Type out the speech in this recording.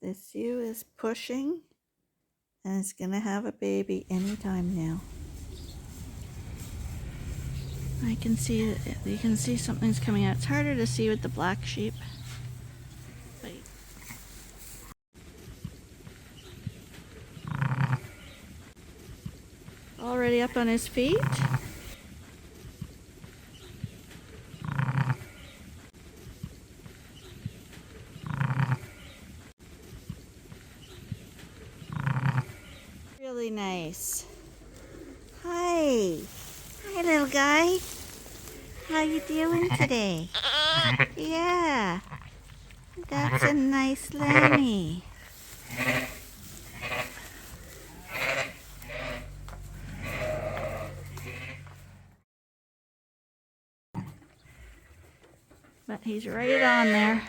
This ewe is pushing and it's gonna have a baby anytime now. I can see that you can see something's coming out. It's harder to see with the black sheep. Wait. Already up on his feet. Really nice. Hi. Hi, little guy. How you doing today? Yeah. That's a nice lammy. But he's right on there.